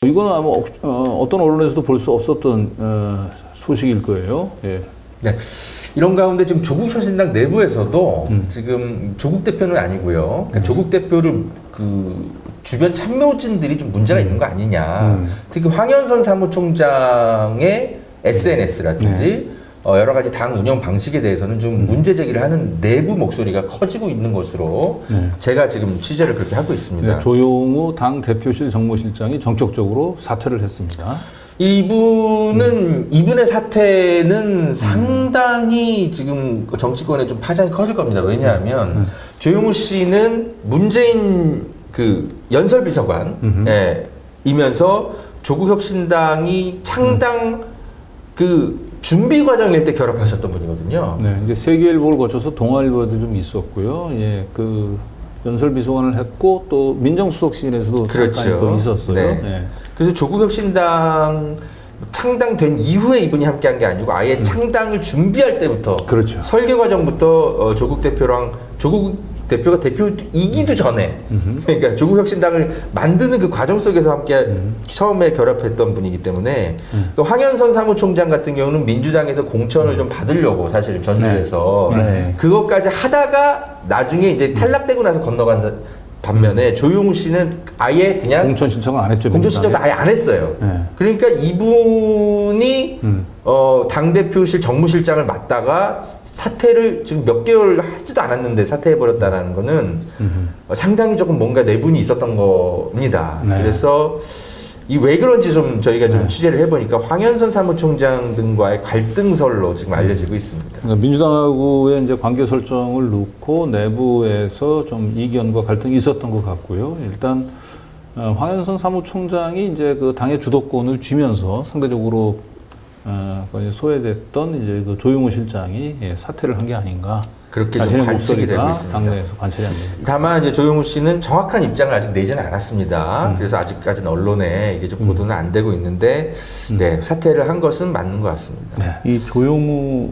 이건 아마 어떤 언론에서도 볼 수 없었던 소식일 거예요. 예. 네. 이런 가운데 지금 조국 혁신당 내부에서도 지금 조국 대표는 아니고요. 그러니까 조국 대표를 그 주변 참모진들이 좀 문제가 있는 거 아니냐. 특히 황현선 사무총장의 SNS라든지 여러 가지 당 운영 방식에 대해서는 좀 문제 제기를 하는 내부 목소리가 커지고 있는 것으로 제가 지금 취재를 그렇게 하고 있습니다. 네, 조용우 당 대표실 정무실장이 정적적으로 사퇴를 했습니다. 이분의 사태는 상당히 지금 정치권에 좀 파장이 커질 겁니다. 왜냐하면 조용우 씨는 문재인 그 연설비서관 이면서 조국혁신당이 창당 그 준비 과정일 때 결합하셨던 분이거든요. 네, 이제 세계일보를 거쳐서 동아일보에도 좀 있었고요. 예, 그 연설비서관을 했고 또 민정수석실에서도 그렇죠. 잠깐 또 있었어요. 네. 예. 그래서 조국혁신당 창당된 이후에 이분이 함께한 게 아니고 아예 창당을 준비할 때부터 그렇죠. 설계 과정부터 조국 대표가 대표이기도 전에 그러니까 조국혁신당을 만드는 그 과정 속에서 함께 처음에 결합했던 분이기 때문에 그 황현선 사무총장 같은 경우는 민주당에서 공천을 좀 받으려고 사실 전주에서 그것까지 하다가 나중에 이제 탈락되고 나서 건너간 반면에 조용우 씨는 아예 그냥 공천 신청을 안 했죠. 공천 신청도 아예 안 했어요. 그러니까 이분이 당대표실 정무실장을 맡다가 사퇴를 지금 몇 개월 하지도 않았는데 사퇴해버렸다는 거는 상당히 조금 뭔가 내분이 있었던 겁니다. 그래서 이 왜 그런지 좀 저희가 좀 취재를 해보니까 황현선 사무총장 등과의 갈등설로 지금 알려지고 있습니다. 그러니까 민주당하고의 이제 관계 설정을 놓고 내부에서 좀 이견과 갈등이 있었던 것 같고요. 일단 황현선 사무총장이 이제 그 당의 주도권을 쥐면서 상대적으로 소외됐던 이제 그 조용우 실장이 사퇴를 한 게 아닌가. 그렇게 좀 자신의 관측이 되고 목소리가 있습니다. 당내에서 관찰이 안 됩니다. 다만 이제 조용우 씨는 정확한 입장을 아직 내지는 않았습니다. 그래서 아직까지는 언론에 이게 좀 보도는 안 되고 있는데, 네, 사퇴를 한 것은 맞는 것 같습니다. 네. 이 조용우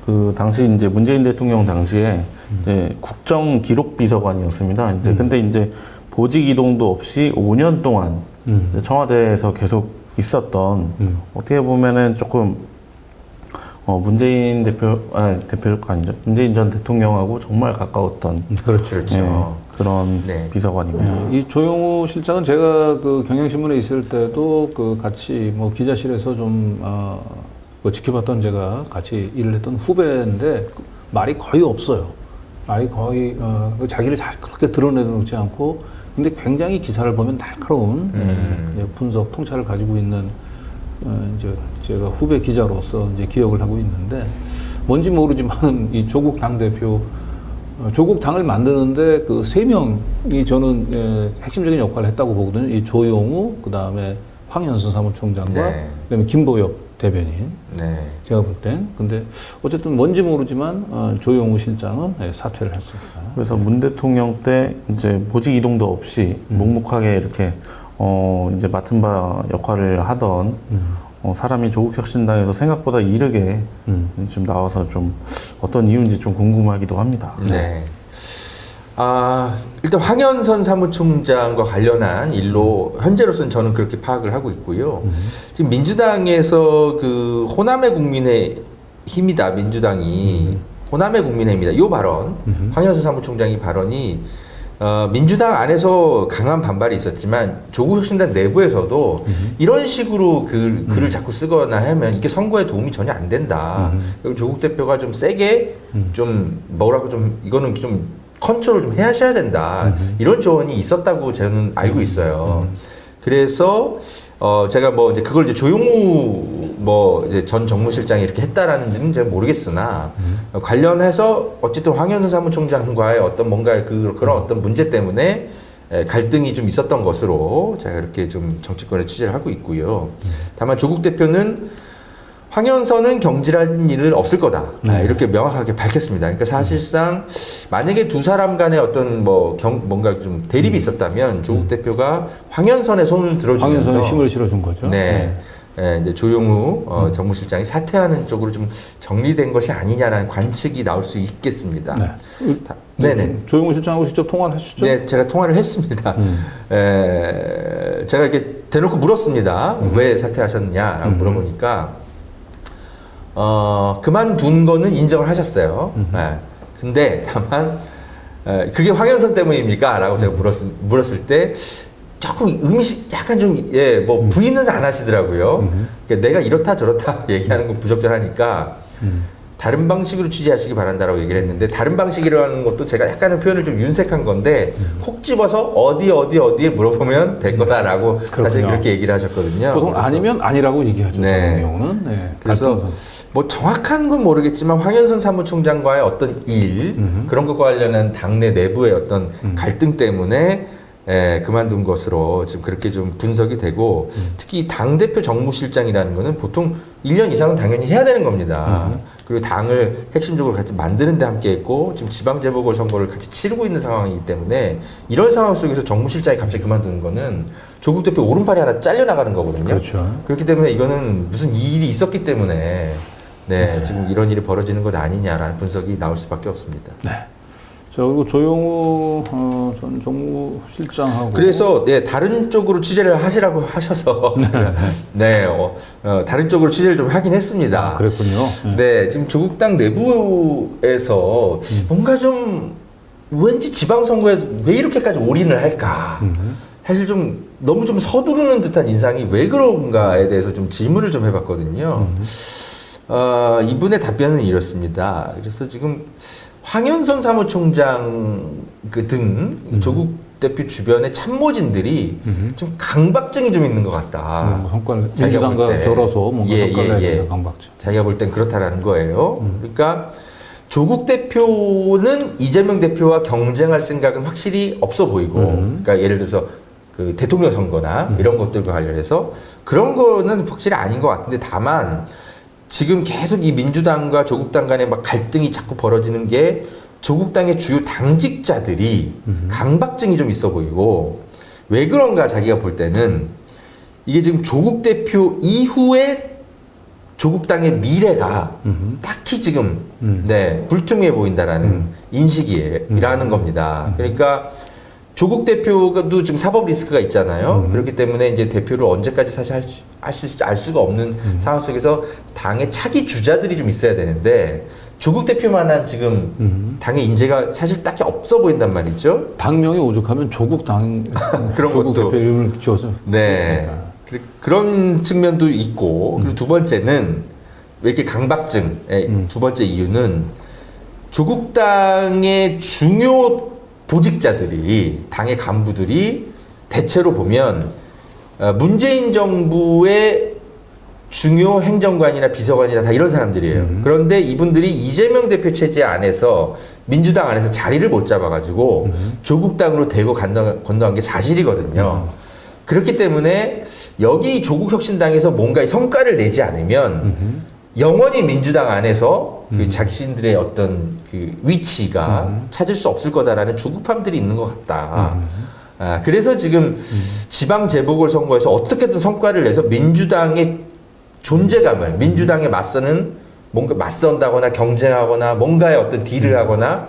그 당시 이제 문재인 대통령 당시에 이제 국정 기록 비서관이었습니다. 이제 근데 이제 보직 이동도 없이 5년 동안 이제 청와대에서 계속 있었던 어떻게 보면은 조금 문재인 대표가 아니죠. 문재인 전 대통령하고 정말 가까웠던 그렇죠. 그런 비서관입니다. 이 조용우 실장은 제가 그 경향신문에 있을 때도 그 같이 뭐 기자실에서 좀 뭐 지켜봤던 제가 같이 일을 했던 후배인데 말이 거의 없어요. 말이 거의 자기를 잘 그렇게 드러내놓지 않고 근데 굉장히 기사를 보면 날카로운 분석 통찰을 가지고 있는 이제 제가 후배 기자로서 이제 기억을 하고 있는데 뭔지 모르지만 이 조국 당대표 조국 당을 만드는데 그 세 명이 저는 핵심적인 역할을 했다고 보거든요. 이 조용우, 그 다음에 황현선 사무총장과 그다음에 김보엽 대변인. 제가 볼 땐. 근데 어쨌든 뭔지 모르지만 조용우 실장은 사퇴를 했습니다. 그래서 문 대통령 때 이제 보직 이동도 없이 묵묵하게 이렇게 이제 맡은 바 역할을 하던 사람이 조국혁신당에서 생각보다 이르게 지금 나와서 좀 어떤 이유인지 좀 궁금하기도 합니다. 네. 일단 황현선 사무총장과 관련한 일로 현재로서는 저는 그렇게 파악을 하고 있고요. 지금 민주당에서 그 호남의 국민의 힘이다, 민주당이 호남의 국민의힘이다. 이 발언, 황현선 사무총장이 발언이 민주당 안에서 강한 반발이 있었지만 조국혁신당 내부에서도 이런 식으로 글을 자꾸 쓰거나 하면 이게 선거에 도움이 전혀 안 된다. 조국 대표가 좀 세게 좀 뭐라고 좀 이거는 좀 컨트롤 좀 하셔야 된다. 이런 조언이 있었다고 저는 알고 있어요. 그래서 제가 뭐 이제 그걸 이제 조용우 뭐 이제 전 정무실장이 이렇게 했다라는지는 제가 모르겠으나 관련해서 어쨌든 황현선 사무총장과의 어떤 뭔가 그런 어떤 문제 때문에 갈등이 좀 있었던 것으로 제가 이렇게 좀 정치권에 취재를 하고 있고요. 다만 조국 대표는 황현선은 경질한 일은 없을 거다. 이렇게 명확하게 밝혔습니다. 그러니까 사실상 만약에 두 사람 간에 어떤 뭔가 좀 대립이 있었다면 조국 대표가 황현선의 손을 들어주면서 황현선의 힘을 실어준 거죠. 이제 조용우 정무실장이 사퇴하는 쪽으로 좀 정리된 것이 아니냐라는 관측이 나올 수 있겠습니다. 네네. 조용우 실장하고 직접 통화를 하시죠? 네, 제가 통화를 했습니다. 제가 이렇게 대놓고 물었습니다. 왜 사퇴하셨냐라고 물어보니까 그만둔 거는 인정을 하셨어요. 네. 근데 다만 그게 황현선 때문입니까? 라고 제가 물었을 때 조금 의미식 약간 좀 뭐 부인은 안 하시더라고요. 그러니까 내가 이렇다 저렇다 얘기하는 건 부적절하니까 다른 방식으로 취재하시기 바란다라고 얘기를 했는데, 다른 방식이라는 것도 제가 약간의 표현을 좀 윤색한 건데 콕 집어서 어디에 물어보면 될 거다라고 사실 그렇게 얘기를 하셨거든요. 보통 그래서 아니면 아니라고 얘기하죠. 네. 그런 경우는. 네. 그래서 뭐 정확한 건 모르겠지만 황현선 사무총장과의 어떤 일 그런 것과 관련한 당내 내부의 어떤 갈등 때문에 그만둔 것으로 지금 그렇게 좀 분석이 되고, 특히 당대표 정무실장이라는 거는 보통 1년 이상은 당연히 해야 되는 겁니다. 그리고 당을 핵심적으로 같이 만드는 데 함께 했고, 지금 지방재보궐선거를 같이 치르고 있는 상황이기 때문에 이런 상황 속에서 정무실장이 갑자기 그만두는 거는 조국 대표 오른팔이 하나 잘려나가는 거거든요. 그렇죠. 그렇기 때문에 이거는 무슨 일이 있었기 때문에 지금 이런 일이 벌어지는 것 아니냐라는 분석이 나올 수밖에 없습니다. 네. 자, 그리고 조영우 전 정무실장하고. 그래서 다른 쪽으로 취재를 하시라고 하셔서 다른 쪽으로 취재를 좀 하긴 했습니다. 아, 그랬군요. 네, 지금 조국당 내부에서 뭔가 좀 왠지 지방선거에 왜 이렇게까지 올인을 할까? 사실 좀 너무 좀 서두르는 듯한 인상이 왜 그런가에 대해서 좀 질문을 좀 해봤거든요. 이분의 답변은 이렇습니다. 그래서 지금 황현선 사무총장 등 조국 대표 주변의 참모진들이 좀 강박증이 좀 있는 것 같다. 성과를 자기가 볼 민주당과 때. 결어서 뭔가 성과를 내야 된다. 강박증. 자기가 볼 땐 그렇다라는 거예요. 그러니까 조국 대표는 이재명 대표와 경쟁할 생각은 확실히 없어 보이고, 그러니까 예를 들어서 그 대통령 선거나 이런 것들과 관련해서 그런 거는 확실히 아닌 것 같은데, 다만 지금 계속 이 민주당과 조국당 간의 막 갈등이 자꾸 벌어지는 게 조국당의 주요 당직자들이 강박증이 좀 있어 보이고, 왜 그런가 자기가 볼 때는 이게 지금 조국 대표 이후에 조국당의 미래가 딱히 지금 불투명해 보인다라는 인식이라는 겁니다. 그러니까 조국 대표도 지금 사법 리스크가 있잖아요. 그렇기 때문에 이제 대표를 언제까지 사실 알 수가 없는 상황 속에서 당의 차기 주자들이 좀 있어야 되는데, 조국 대표만한 지금 당의 인재가 사실 딱히 없어 보인단 말이죠. 당명이 오죽하면 조국당 그런 조국 것도. 대표 이름을 지어서. 네. 그런 측면도 있고, 그리고 두 번째는 왜 이렇게 강박증의 두 번째 이유는 조국당의 중요 보직자들이, 당의 간부들이 대체로 보면 문재인 정부의 중요 행정관이나 비서관이나 다 이런 사람들이에요. 그런데 이분들이 이재명 대표 체제 안에서 민주당 안에서 자리를 못 잡아가지고 조국당으로 대거 건너간 게 사실이거든요. 그렇기 때문에 여기 조국혁신당에서 뭔가 성과를 내지 않으면 영원히 민주당 안에서 그 자신들의 어떤 그 위치가 찾을 수 없을 거다라는 조급함들이 있는 것 같다. 그래서 지금 지방 재보궐선거에서 어떻게든 성과를 내서 민주당의 존재감을, 민주당에 뭔가 맞선다거나 경쟁하거나 뭔가의 어떤 딜을 하거나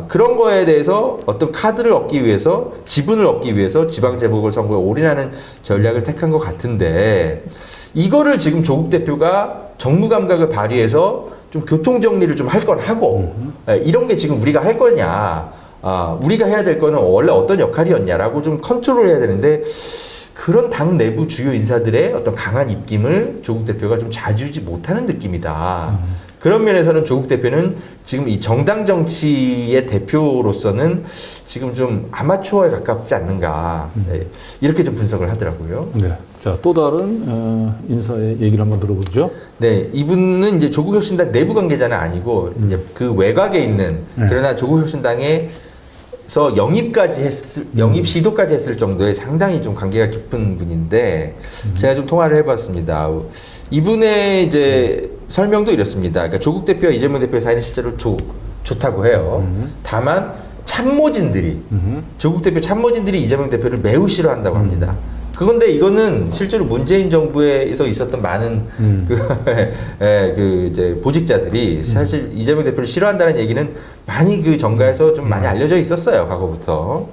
그런 거에 대해서 어떤 카드를 얻기 위해서, 지분을 얻기 위해서 지방 재보궐선거에 올인하는 전략을 택한 것 같은데, 이거를 지금 조국 대표가 정무 감각을 발휘해서 좀 교통 정리를 좀 할 건 하고, 이런 게 지금 우리가 할 거냐, 우리가 해야 될 거는 원래 어떤 역할이었냐라고 좀 컨트롤 해야 되는데, 그런 당 내부 주요 인사들의 어떤 강한 입김을 조국 대표가 좀 좌지우지 못하는 느낌이다. 그런 면에서는 조국 대표는 지금 이 정당 정치의 대표로서는 지금 좀 아마추어에 가깝지 않는가, 이렇게 좀 분석을 하더라고요. 네. 자, 또 다른 인사의 얘기를 한번 들어보죠. 네, 이분은 이제 조국혁신당 내부 관계자는 아니고 이제 그 외곽에 있는, 그러나 조국혁신당에서 영입 시도까지 했을 정도의 상당히 좀 관계가 깊은 분인데, 제가 좀 통화를 해봤습니다. 이분의 이제 설명도 이렇습니다. 그러니까 조국 대표와 이재명 대표의 사이는 실제로 좋다고 해요. 다만 참모진들이, 조국 대표 참모진들이 이재명 대표를 매우 싫어한다고 합니다. 그건데 이거는 실제로 문재인 정부에서 있었던 많은 그 이제 보직자들이 사실 이재명 대표를 싫어한다는 얘기는 많이 그 정가에서 좀 많이 알려져 있었어요, 과거부터.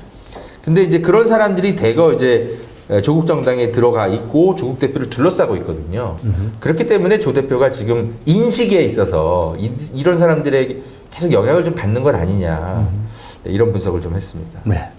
근데 이제 그런 사람들이 대거 이제 조국 정당에 들어가 있고 조국 대표를 둘러싸고 있거든요. 그렇기 때문에 조 대표가 지금 인식에 있어서 이런 사람들에게 계속 영향을 좀 받는 것 아니냐 이런 분석을 좀 했습니다. 네.